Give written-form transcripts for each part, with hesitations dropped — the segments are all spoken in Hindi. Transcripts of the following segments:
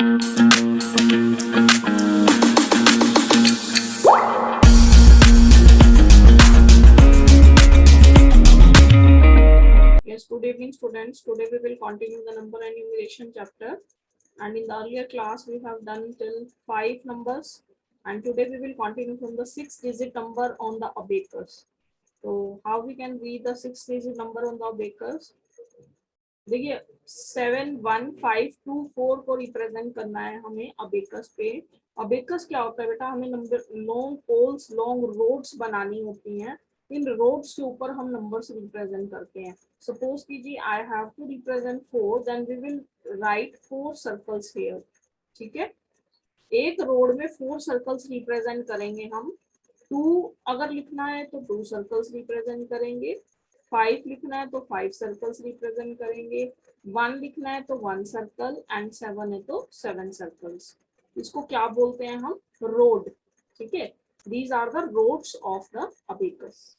Yes, good evening, students. Today we will continue the number and enumeration chapter. And in the earlier class, we have done till 5 numbers. And today we will continue from the 6-digit number on the abacus. So how we can read the 6-digit number on the abacus? देखिए 71524 को रिप्रेजेंट करना है हमें अबेकस पे। अबेकस क्या होता है बेटा? हमें number long poles, long rods बनानी होती हैं। इन रोड्स के ऊपर हम नंबर्स रिप्रेजेंट करते हैं। सपोज कीजिए I have to represent 4, then we will write 4 circles here. ठीक है, एक रोड में 4 सर्कल्स रिप्रेजेंट करेंगे हम। 2 अगर लिखना है तो 2 सर्कल्स रिप्रेजेंट करेंगे। 5 लिखना है तो 5 सर्कल्स रिप्रेजेंट करेंगे। 1 लिखना है तो 1 सर्कल, एंड 7 है तो 7 सर्कल्स। इसको क्या बोलते हैं हम? रोड। ठीक है, these are the rods of द abacus.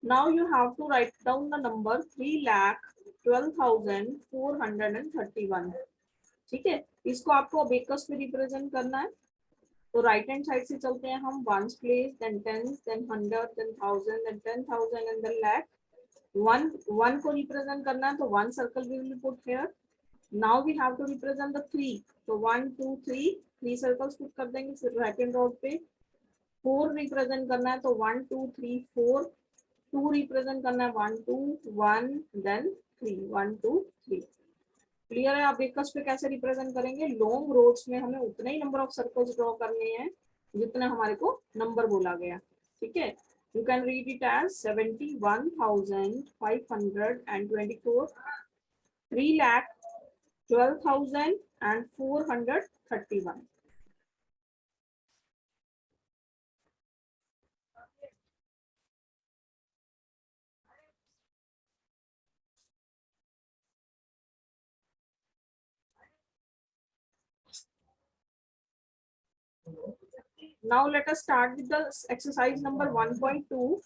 Now you have to write down the number 3,12,431. ठीक है, इसको आपको अबेकस में रिप्रेजेंट करना है। तो राइट हैंड साइड से चलते हैं हम। Once place, then tens, then hundred, then thousand, then 10,000 and then lakh. One को रिप्रेजेंट करना है तो 1 circle we will put here. Now we have to represent the 3, तो 1 2 3 सर्कल्स पुट कर देंगे सेकंड रोड पे। 4 रिप्रेजेंट करना है तो 1 2 3 4। 2 रिप्रेजेंट करना है 1 2 1 देन 3 1 2 3। क्लियर है? आप अबेकस पे कैसे रिप्रेजेंट करेंगे? लॉन्ग रोड्स में हमें उतने ही नंबर ऑफ सर्कल्स ड्रॉ करने हैं जितने हमारे को नंबर बोला गया। ठीक है, you can read it as 71,524, 3,12,431। Now let us start with the exercise number 1.2.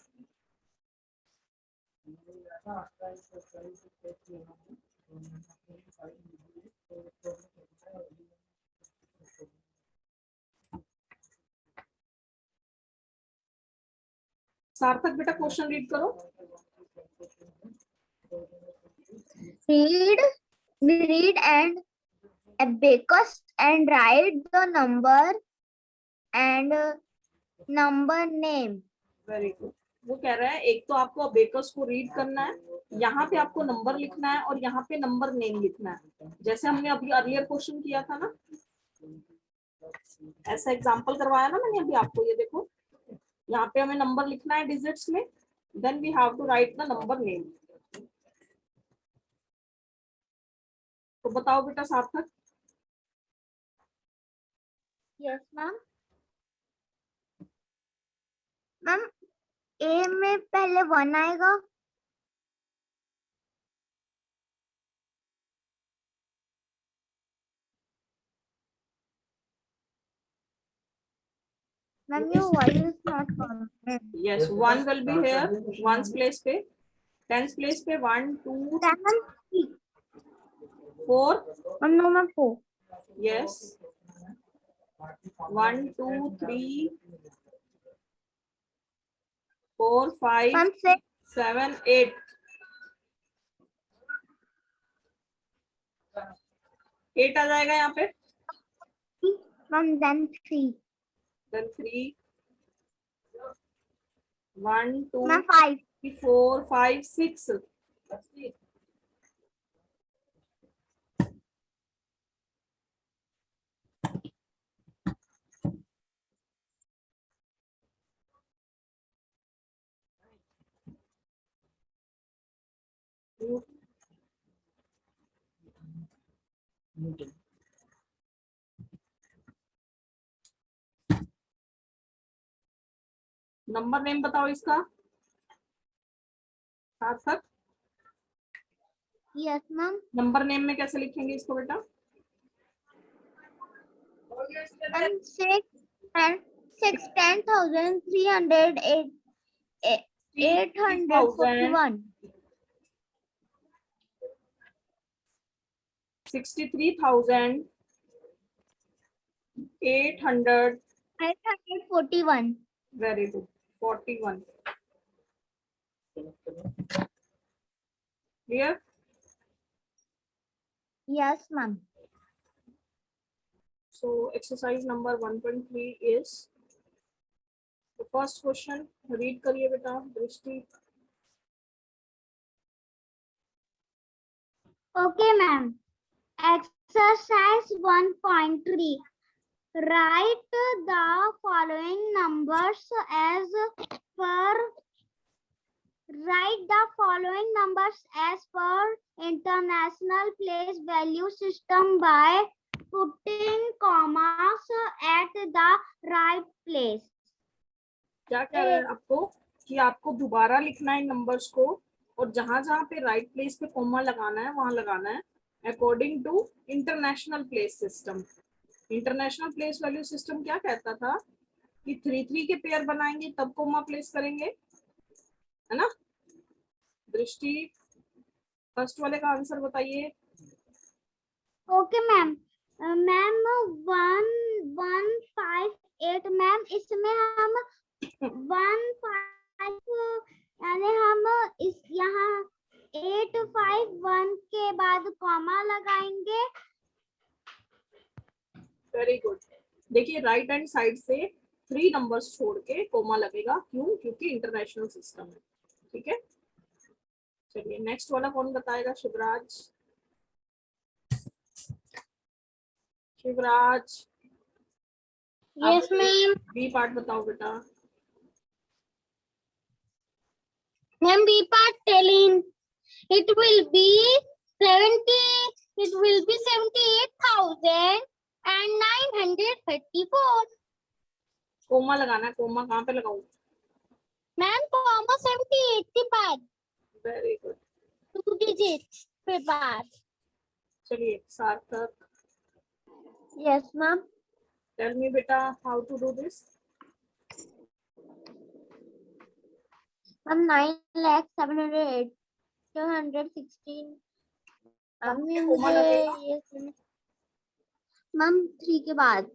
सार्थक बेटा क्वेश्चन रीड करो। Read and abacus and write the number and number name. Very good. वो कह रहा है एक तो आपको अबेकस को रीड करना है, यहाँ पे आपको नंबर लिखना है और यहाँ पे नंबर नेम लिखना है, जैसे हमने अभी अर्लियर क्वेश्चन किया था ना, ऐसा एग्जांपल करवाया ना मैंने अभी आपको। ये देखो, यहाँ पे हमें नंबर लिखना है डिजिट्स में, then we have to write the number name. तो बताओ बेटा सार्थक। Yes ma'am. मैम ए में पहले 1 आएगा, ma'am your voice is not coming. Yes, 1 will be here, 1's place पे, 10's place पे 1 2 4। No ma'am 4. Yes, 1 2 3 4 5 ma'am 6. 7 8। 8 आ जाएगा यहाँ पे, ma'am then 3. then 3 1 2 ma'am 5. 3 4 5 6। Number name बताओ इसका सार्थक। Yes ma'am. नंबर नेम में कैसे लिखेंगे इसको बेटा? 6 10,300 841. 63,800. 841. Very good. 41. Clear? Yes, ma'am. So exercise number 1.3 is the first question. Read करिए बेटा दृष्टि. Okay, ma'am. Exercise 1.3. Write the following numbers as per. Write the following numbers as per International Place Value System by putting commas at the right place. क्या कह रहा है आपको कि आपको दोबारा लिखना है नंबर्स को और जहां जहां पे राइट प्लेस पे कॉमा लगाना है वहां लगाना है according to international place system. International place value system क्या कहता था कि 3 के पेयर बनाएंगे तब कॉमा प्लेस करेंगे, है ना. दृष्टि फर्स्ट वाले का आंसर बताइए. Okay ma'am. मैम 1158 मैम, इसमें हम 15 यानी हम इस यहाँ 851 के बाद कॉमा लगाएंगे. Very good. देखिए राइट हैंड साइड से 3 नंबर्स छोड़ के कोमा लगेगा. क्यों? क्योंकि इंटरनेशनल सिस्टम है. ठीक है. चलिए नेक्स्ट वाला कौन बताएगा? Shivraj. Shivraj. Yes ma'am. B part बताओ बेटा. Ma'am B part telling it will be 78,934. Comma लगाना है. कोमा कहाँ पे लगाऊं? मैम कॉमा 78 के बाद वेरी गुड. 2 डिजिट्स के बाद. चलिए सार्थक. Yes ma'am. टेल मी बेटा how to do this. Ma'am 9,708,216. Comma लगेगा. मैम 3 के बाद.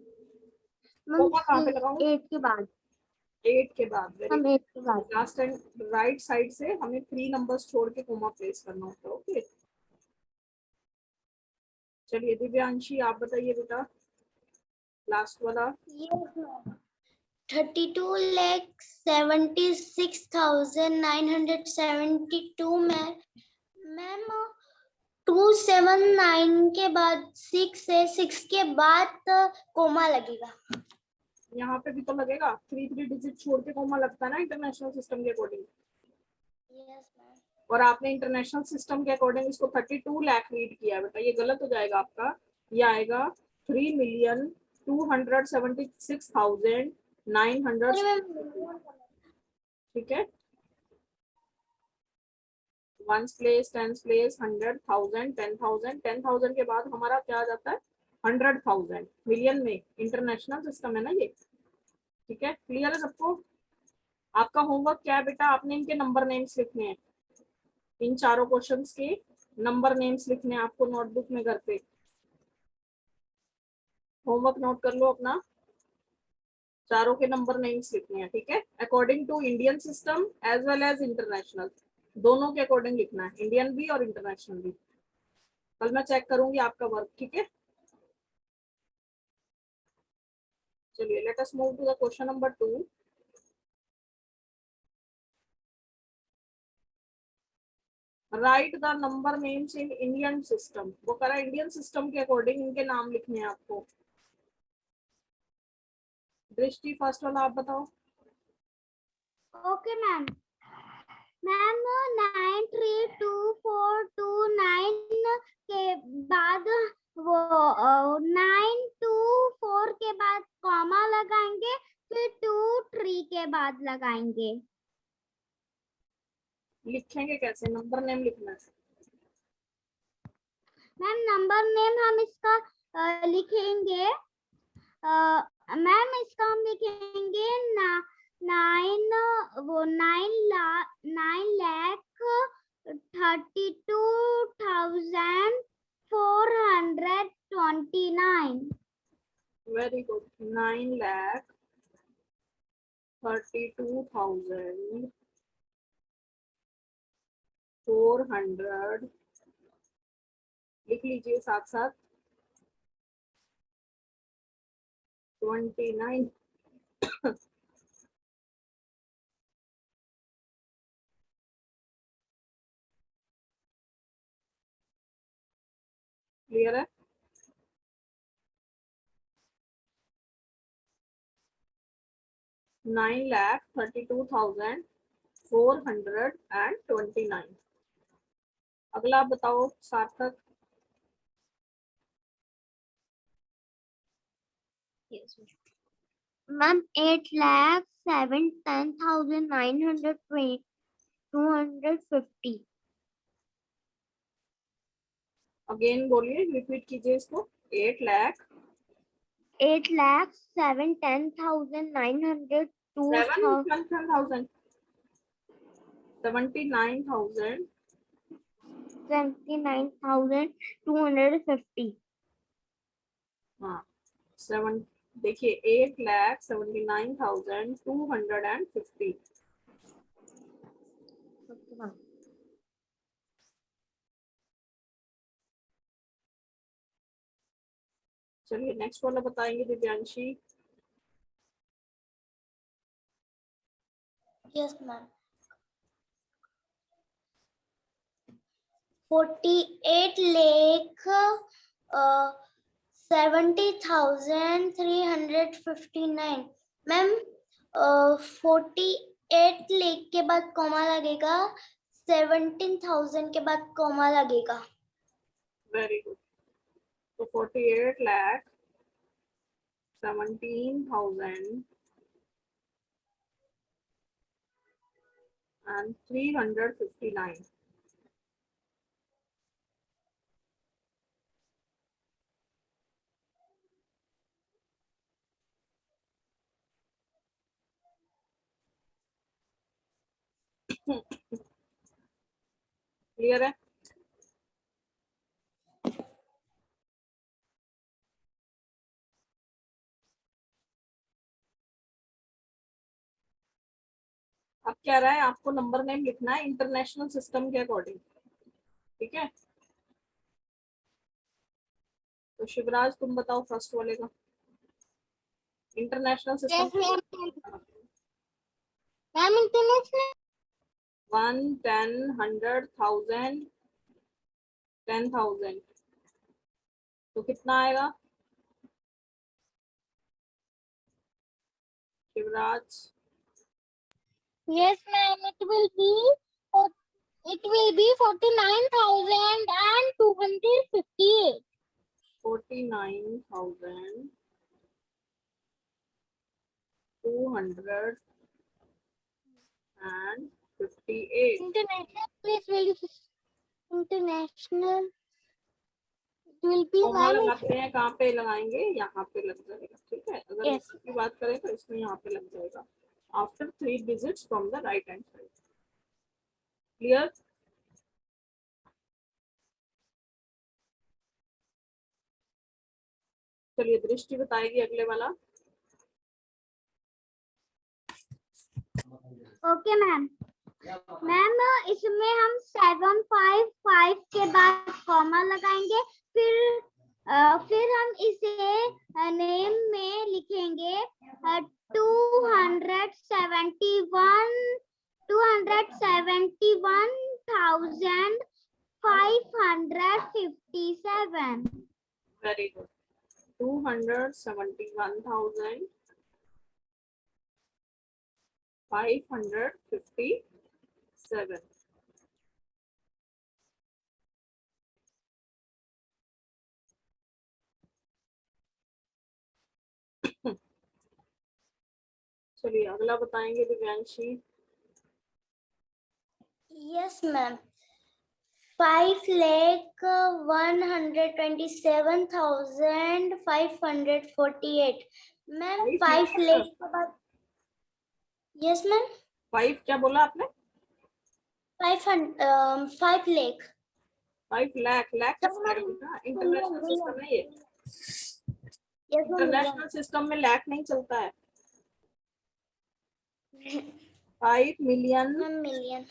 कोमा कहाँ पे लगाऊं? 8 के बाद. 8 के बाद. वेरी हम 8 के बाद. लास्ट एंड राइट साइड से हमें 3 नंबर्स छोड़ के कोमा प्लेस करना होता है. ओके. चलिए दिव्यांशी आप बताइए बेटा लास्ट वाला. 32,76,972 में मैम 279 के बाद 6 है. 6 के बाद कोमा लगेगा. यहाँ पे भी तो लगेगा. 3 डिजिट छोड़ के कोमा लगता है ना इंटरनेशनल सिस्टम के अकॉर्डिंग. Yes ma'am. और आपने इंटरनेशनल सिस्टम के अकॉर्डिंग इसको 32 लाख रीड किया है बेटा. ये गलत हो जाएगा आपका. ये आएगा 3,276,900. ठीक है. 1s place, 10s place, 100,000, 10,000. 10,000 के बाद हमारा क्या आ जाता है? 100,000 मिलियन में. इंटरनेशनल सिस्टम है ना ये. ठीक है. क्लियर है सबको? आपका होमवर्क क्या है बेटा? आपने इनके नंबर नेम्स लिखने हैं. इन चारों क्वेश्चंस के नंबर नेम्स लिखने हैं आपको नोटबुक में घर पे. होमवर्क नोट कर लो अपना. चारों के नंबर नेम्स लिखने हैं. ठीक है. According to Indian system as well as international. दोनों के अकॉर्डिंग लिखना है. इंडियन भी और इंटरनेशनल भी. कल मैं चेक करूंगी आपका वर्क. ठीक है. चलिए let us move to the question number 2. Write the number names in Indian system. वो करा इंडियन सिस्टम के अकॉर्डिंग इनके नाम लिखने हैं आपको. दृष्टि फर्स्ट वाला आप बताओ. Okay ma'am. मैम 932429 के बाद वो 924 के बाद कॉमा लगाएंगे. फिर 23 के बाद लगाएंगे. लिखेंगे कैसे? नंबर नेम लिखना है. मैम नंबर नेम हम इसका लिखेंगे. मैम इसका हम लिखेंगे 9,32,400 929. Very good. 9,32,400. लिख लीजिए साथ साथ 29. क्लियर है? $9,32,429. अगला आप बताओ सार्थक. Ma'am, 8,07,10,920 अगेन बोलिए, रिपीट कीजिए इसको. 8,00,000 8,07,10,902 7,000 79,000 79,250. हाँ 7. देखिए 8,79,250. चलिए नेक्स्ट वाला बताएंगे Divyanshi. Yes, ma'am. 48,70,359. Ma'am 48 lakh के बाद कॉमा लगेगा, 17,000 के बाद कॉमा लगेगा. Very good. तो 48,17,000 and 359. क्लियर है? अब क्या रहा है, आपको नंबर नेम लिखना है इंटरनेशनल सिस्टम के अकॉर्डिंग. ठीक है, तो शिवराज तुम बताओ फर्स्ट वाले का. International system. Ma'am international 1, 10, 100,000, 10,000. तो कितना आएगा Shivraj? Yes, ma'am. It will be 49,258. 49,258. International place will international will be comma ma'am. लगाते हैं, कहाँ पे लगाएंगे? यहाँ पे लग जाएगा. ठीक है, अगर Yes. इसकी बात करें तो इसमें यहाँ पे लग जाएगा after 3 digits from the right hand side. Clear? चलिए दृष्टि बताएगी अगले वाला. Okay ma'am. मैम इसमें हम 755 के बाद कॉमा लगाएंगे, फिर हम इसे नेम में लिखेंगे 271,557. Very good. 271,557. चलिए अगला बताएंगे Divyanshi. Yes, ma'am. 5,127,548. Ma'am, 5 lakh के बाद. Yes, ma'am. 5 क्या बोला आपने? 5 lakh. 5 lakh lakh international system है ये। Yes, ma'am. इंटरनेशनल सिस्टम में लाख नहीं चलता है। 5 million. Ma'am million.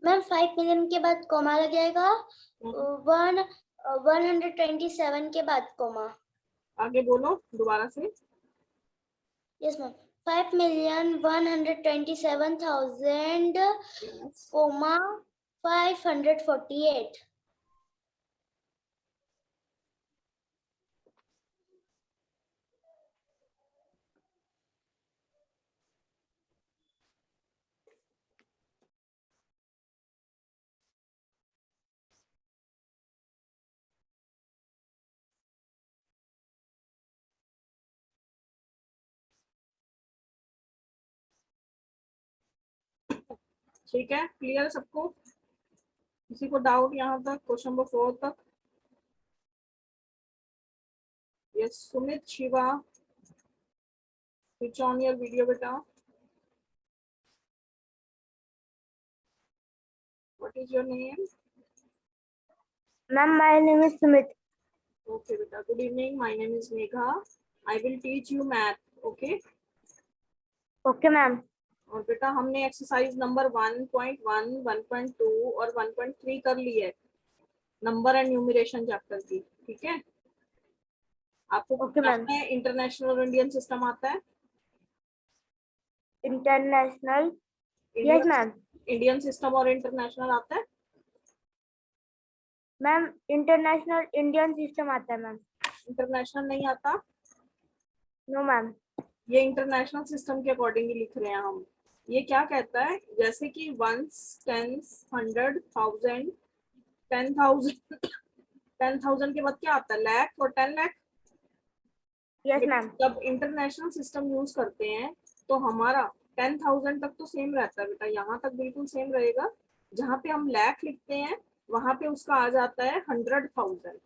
Ma'am 5 million के बाद कोमा लग जाएगा। 127 के बाद कोमा। आगे बोलो दोबारा से। Yes ma'am. 5,127,000 कोमा 548। ठीक है, क्लियर सबको? किसी को डाउट यहाँ तक, क्वेश्चन नंबर 4 तक? Yes Sumit Shiva, switch on your video बेटा। What is your name? Ma'am my name is Sumit. Okay beta, good evening, my name is Megha. I will teach you math, okay? Okay ma'am. और बेटा हमने एक्सरसाइज नंबर 1.1, 1.2 और 1.3 कर ली है, नंबर एंड न्यूमरेशन चैप्टर की, ठीक है? आपको ओके मैम। आता है इंटरनेशनल और इंडियन सिस्टम आता है? International. Yes ma'am. Indian system और इंटरनेशनल आता है? मैम इंटरनेशनल इंडियन सिस्टम आता है मैम। इंटरनेशनल नहीं आता? No ma'am. ये इंटरनेशनल सिस्टम के अकॉर्डिंग ही लिख रहे हैं हम। ये क्या कहता है, जैसे कि वंस, टेंस, 100, 1000, 10,000, 10,000 के बाद क्या आता है, लाख और 10 लाख। Yes ma'am. जब इंटरनेशनल सिस्टम यूज करते हैं तो हमारा 10,000 तक तो सेम रहता है बेटा, यहाँ तक बिल्कुल सेम रहेगा। जहाँ पे हम लाख लिखते हैं वहां पे उसका आ जाता है 100,000,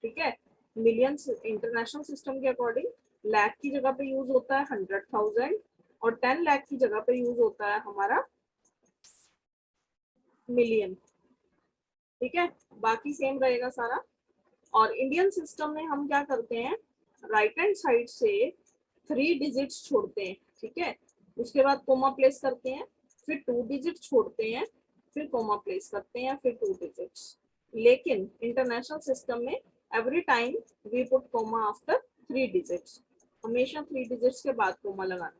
ठीक है? मिलियंस इंटरनेशनल सिस्टम के अकॉर्डिंग लाख की जगह पे यूज होता है 100,000 और 10 लाख की जगह पे यूज होता है हमारा मिलियन, ठीक है? बाकी सेम रहेगा सारा। और इंडियन सिस्टम में हम क्या करते हैं, राइट हैंड साइड से 3 डिजिट्स छोड़ते हैं, ठीक है? उसके बाद कोमा प्लेस करते हैं, फिर 2 डिजिट छोड़ते हैं, फिर कोमा प्लेस करते हैं, फिर 2 डिजिट्स। लेकिन इंटरनेशनल सिस्टम में every time we put comma after 3 digits, हमेशा 3 डिजिट्स के बाद कोमा लगाना।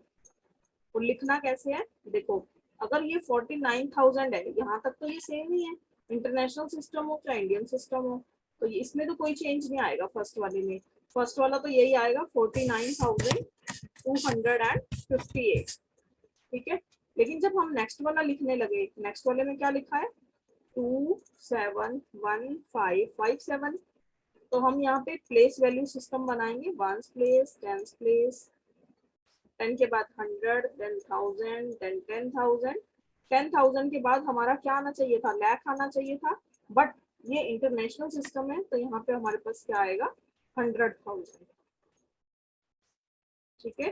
और लिखना कैसे है देखो, अगर ये 49,000 है, यहाँ तक तो ये सेम ही है, इंटरनेशनल सिस्टम हो चाहे इंडियन सिस्टम हो, तो इसमें तो कोई चेंज नहीं आएगा। फर्स्ट वाले में, फर्स्ट वाला तो यही आएगा 49,258, ठीक है? लेकिन जब हम नेक्स्ट वाला लिखने लगे, नेक्स्ट वाले में क्या लिखा है, 271557, तो हम यहाँ पे प्लेस वैल्यू सिस्टम बनाएंगे, वंस प्लेस, टेंस प्लेस, 10 के बाद 100, देन 1000, देन 10,000। 10,000 के बाद हमारा क्या आना चाहिए था, लाख आना चाहिए था, बट ये इंटरनेशनल सिस्टम है तो यहाँ पे हमारे पास क्या आएगा, 100,000, ठीक है?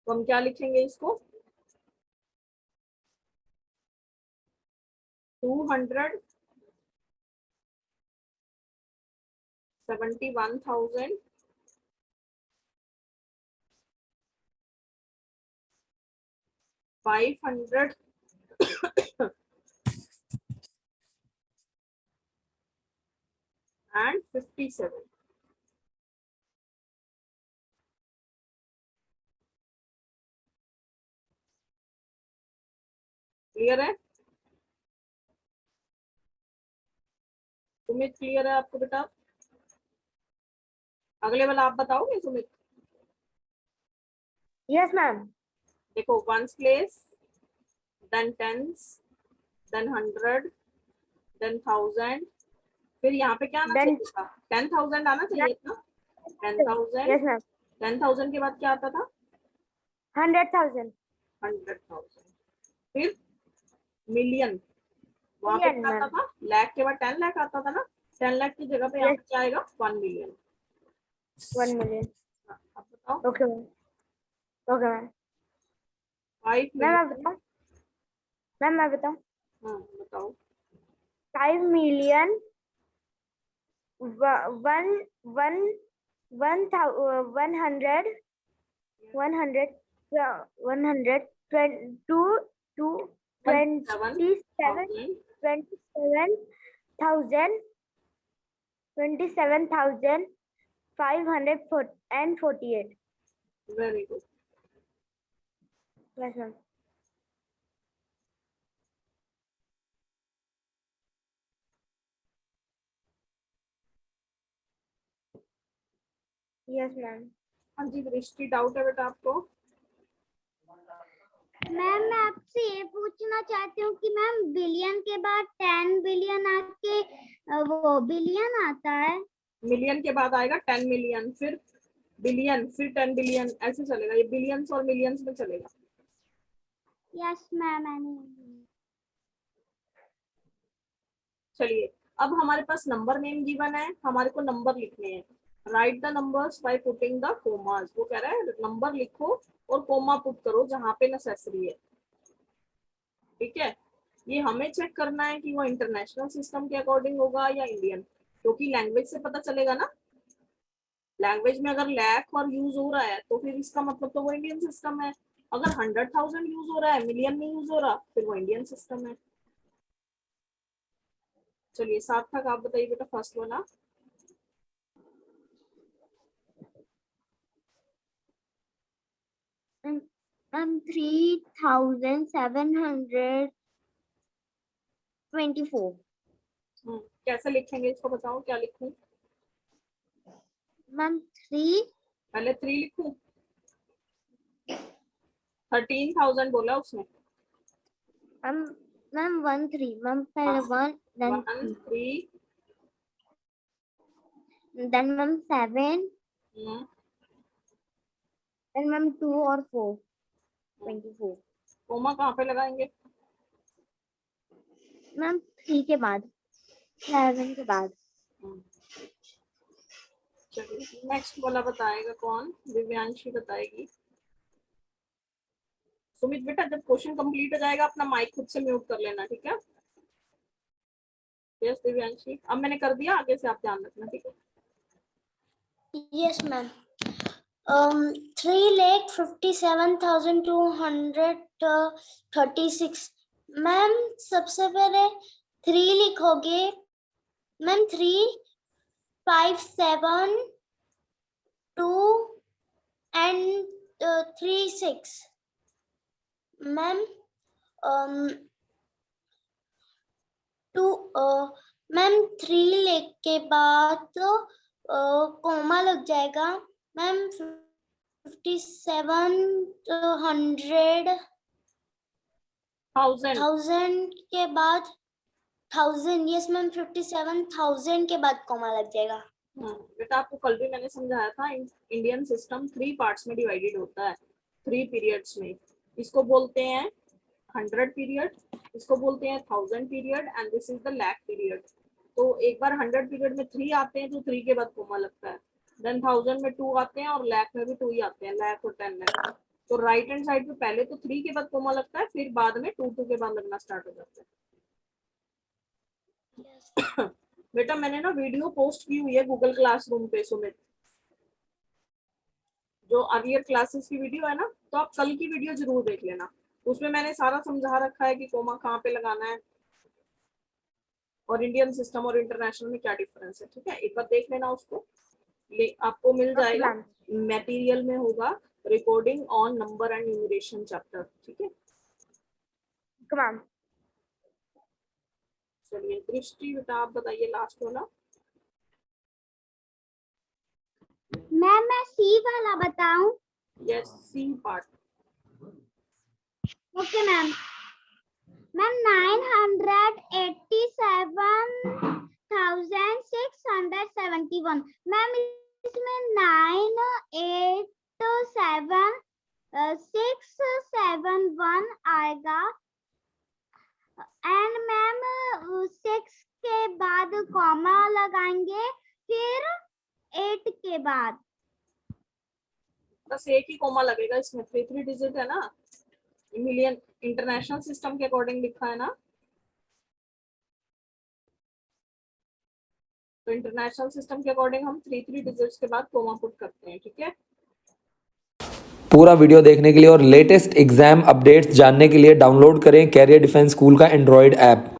तो हम क्या लिखेंगे इसको, 271,000 500 and 57। क्लियर है? सुमित क्लियर है आपको बेटा? अगले वाला आप बताओगे सुमित? Yes ma'am. देखो ones place, then tens, then 100, then 1000, फिर यहाँ पे क्या आना देन चाहिए था, 10,000 आना चाहिए था। 10,000, यस मैम। 10,000 के बाद क्या आता था, 100,000। 100,000, फिर मिलियन, वहां पे मिलियन क्या आता मैम। था, लाख के बाद 10 लाख आता था ना, 10 लाख की जगह पे यहाँ यस। पे क्या आएगा, 1 मिलियन। 1 मिलियन। अब बताओ, okay ma'am. Okay ma'am. 5 ma'am मैं मिलियन। बताऊं? मैम मैं बताऊं? हाँ बताओ। 5,000,000 27,548. Very good. Yes, ma'am. Yes, ma'am. हाँ जी दृष्टि, डाउट है बेटा आपको? मैम मैं आपसे ये पूछना चाहती हूँ कि मैम बिलियन के बाद 10 बिलियन आके वो बिलियन आता है। मिलियन के बाद आएगा 10 मिलियन, फिर बिलियन, फिर 10 बिलियन, ऐसे चलेगा। ये बिलियंस और मिलियंस में चलेगा। यस मैम मैंने। चलिए अब हमारे पास नंबर नेम गिवन है, हमारे को नंबर लिखने हैं। Right the numbers by putting the commas. वो कह रहा है नंबर लिखो और कोमा पुट करो जहां पे नेसेसरी है। ठीक है, ये हमें चेक करना है कि वो इंटरनेशनल सिस्टम के अकॉर्डिंग होगा या इंडियन, क्योंकि लैंग्वेज से पता चलेगा ना। लैंग्वेज में अगर लैख और यूज हो रहा है तो फिर इसका मतलब तो वो इंडियन सिस्टम है। अगर 100,000 यूज हो रहा है, मिलियन में यूज हो रहा, फिर वो इंडियन सिस्टम है। चलिए सार्थक आप बताइए बेटा फर्स्ट वाला। मैम 3,724. कैसे लिखेंगे इसको बताओ, क्या लिखूं? मैम 3 पहले 3 लिखूं? 13,000 बोला उसने। मैम 1 3 मैम पहले 1 then 1 3 then ma'am 7 then ma'am 2 और 4 24. कोमा कहाँ पे लगाएंगे? मैम 3 के बाद 7 के बाद। चलिए नेक्स्ट वाला बताएगा कौन? दिव्यांशी बताएगी। सुमित बेटा जब क्वेश्चन कंप्लीट हो जाएगा अपना माइक खुद से म्यूट कर लेना, ठीक है? यस दिव्यांशी, अब मैंने कर दिया, आगे से आप ध्यान रखना, ठीक है? Yes, ma'am. 3,57,236. मैम सबसे पहले 3 लिखोगे। Ma'am 3 5 7 2 and 3 6. मैम 2 मैम 3 लिख के बाद कोमा लग जाएगा। मैम 5700 1000 के बाद 1000। यस मैम 57,000 के बाद कोमा लग जाएगा। बेटा आपको कल भी मैंने समझाया था, इंडियन सिस्टम 3 पार्ट्स में डिवाइडेड होता है, 3 पीरियड्स में। इसको बोलते हैं 100 पीरियड, इसको बोलते हैं 1000 period and this is the lakh period. तो एक बार 100 पीरियड में 3 आते हैं तो 3 के बाद कोमा लगता है, देन 1000 में 2 आते हैं और लाख में भी 2 ही आते हैं, लाख और 10 लाख। तो राइट हैंड साइड पे पहले तो 3 के बाद कोमा लगता है, फिर बाद में 2 के बाद लगना स्टार्ट हो जाता है। बेटा मैंने ना वीडियो पोस्ट की हुई है गूगल क्लासरूम पे सुमित, जो अर्लियर क्लासेस की वीडियो है ना, तो आप कल की वीडियो जरूर देख लेना। उसमें मैंने सारा समझा रखा है कि कोमा कहाँ पे लगाना है और इंडियन सिस्टम और इंटरनेशनल में क्या डिफरेंस है। ठीक है, एक बार देख लेना उसको, आपको मिल जाएगा। मटेरियल में होगा recording on number and numeration chapter. ठीक है, चलिए दृष्टि बेटा आप बताइए लास्ट वाला। मैम मैं सी वाला बताऊं? Yes C part. Okay ma'am. Ma'am 987,671। Ma'am इसमें 9 8 7 6 7 1 आएगा एंड मैम 6 के बाद कॉमा लगाएंगे, फिर 8 के बाद बस एक ही कोमा लगेगा इसमें, 3 डिजिट है ना, मिलियन इंटरनेशनल सिस्टम के अकॉर्डिंग लिखा है ना। तो इंटरनेशनल सिस्टम के अकॉर्डिंग हम 3 डिजिट्स के बाद कोमा पुट करते हैं, ठीक है। पूरा वीडियो देखने के लिए और लेटेस्ट एग्जाम अपडेट्स जानने के लिए डाउनलोड करें कैरियर डिफेंस स्कूल का एंड्रॉयड ऐप।